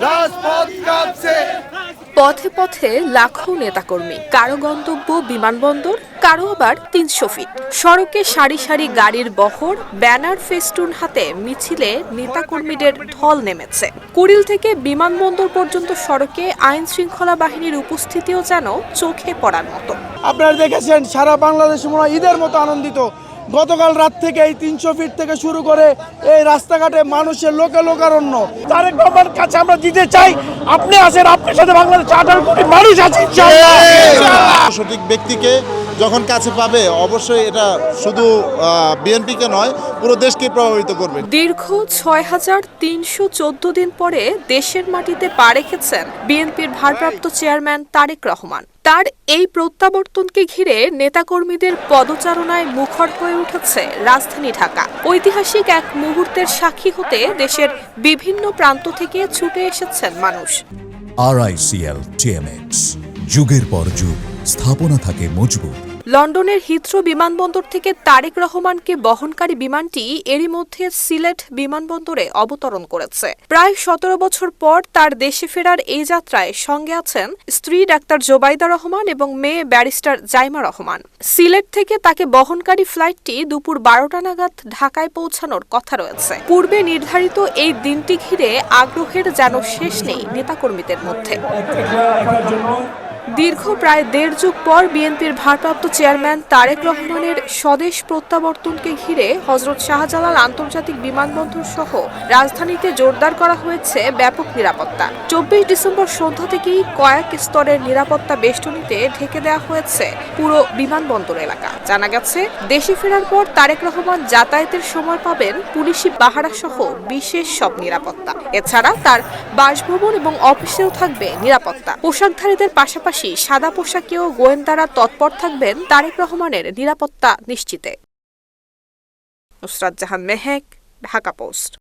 রাজপথ কাঁপছে। পথে পথে লাখো নেতাকর্মী, কারো গন্তব্য বিমানবন্দর, কারো আবার ৩০০ ফিট। সড়কে সারি সারি গাড়ির বহর, ব্যানার ফেস্টুন হাতে মিছিলে নেতাকর্মীদের ঢল নেমেছে। কুড়িল থেকে বিমানবন্দর পর্যন্ত সড়কে আইন শৃঙ্খলা বাহিনীর উপস্থিতিও যেন চোখে পড়ার মতো। আপনারা দেখেছেন সারা বাংলাদেশ মনে হয় ঈদের মতো আনন্দিত। গতকাল রাত থেকে এই ৩০০ ফিট থেকে শুরু করে এই রাস্তাঘাটে মানুষের লোকে লোকারণ্য। তারেক রহমানের কাছে আমরা দিতে চাই, আপনি আছেন, আপনার সাথে বাংলাদেশ 18 কোটি মানুষ আছে। সঠিক ব্যক্তিকে যখন কাছে পাবে অবশ্যই এটা শুধু বিএনপিকে নয় পুরো দেশকে প্রভাবিত করবে। দীর্ঘ ৬,৩১৪ দিন পরে দেশের মাটিতে পা রেখেছেন বিএনপির ভারপ্রাপ্ত চেয়ারম্যান তারেক রহমান। তার এই প্রত্যাবর্তনকে ঘিরে নেতাকর্মীদের পদচারণায় মুখর হয়ে উঠেছে রাজধানী ঢাকা। ঐতিহাসিক এক মুহূর্তের সাক্ষী হতে দেশের বিভিন্ন প্রান্ত থেকে ছুটে এসেছেন মানুষ। RICL TMX, যুগের পর যুগ স্থাপনা থাকে মজবুত। লন্ডনের হিথ্রো বিমানবন্দর থেকে তারেক রহমানকে বহনকারী বিমানটি এরই মধ্যে সিলেট বিমানবন্দরে অবতরণ করেছে। প্রায় ১৭ বছর পর তার দেশে ফেরার এই যাত্রায় সঙ্গে আছেন স্ত্রী ডাক্তার জোবাইদা রহমান এবং মেয়ে ব্যারিস্টার জাইমা রহমান। সিলেট থেকে তাকে বহনকারী ফ্লাইটটি দুপুর ১২টা নাগাদ ঢাকায় পৌঁছানোর কথা রয়েছে। পূর্বে নির্ধারিত এই দিনটি ঘিরে আগ্রহের যেন শেষ নেই নেতাকর্মীদের মধ্যে। দীর্ঘ প্রায় ১.৫ যুগ পর বিএনপির ভারপ্রাপ্ত চেয়ারম্যান তারেক রহমানের স্বদেশ প্রত্যাবর্তনকে ঘিরে হযরত শাহজালাল আন্তর্জাতিক বিমানবন্দর সহ রাজধানীতে জোরদার করা হয়েছে ব্যাপক নিরাপত্তা। ২৪ ডিসেম্বর সন্ধ্যা থেকেই কয়েক স্তরের নিরাপত্তা বেষ্টনীতে ঢেকে দেওয়া হয়েছে পুরো বিমানবন্দর এলাকা। জানা গেছে, দেশে ফেরার পর তারেক রহমান যাতায়াতের সময় পাবেন পুলিশি পাহারা সহ বিশেষ সব নিরাপত্তা। এছাড়া তার বাসভবন এবং অফিসেও থাকবে নিরাপত্তা। পোশাকধারীদের পাশাপাশি সাদা পোশাকেও গোয়েন্দারা তৎপর থাকবেন তারেক রহমানের নিরাপত্তা নিশ্চিতে। নুসরাত জাহান মেহেক, ঢাকা পোস্ট।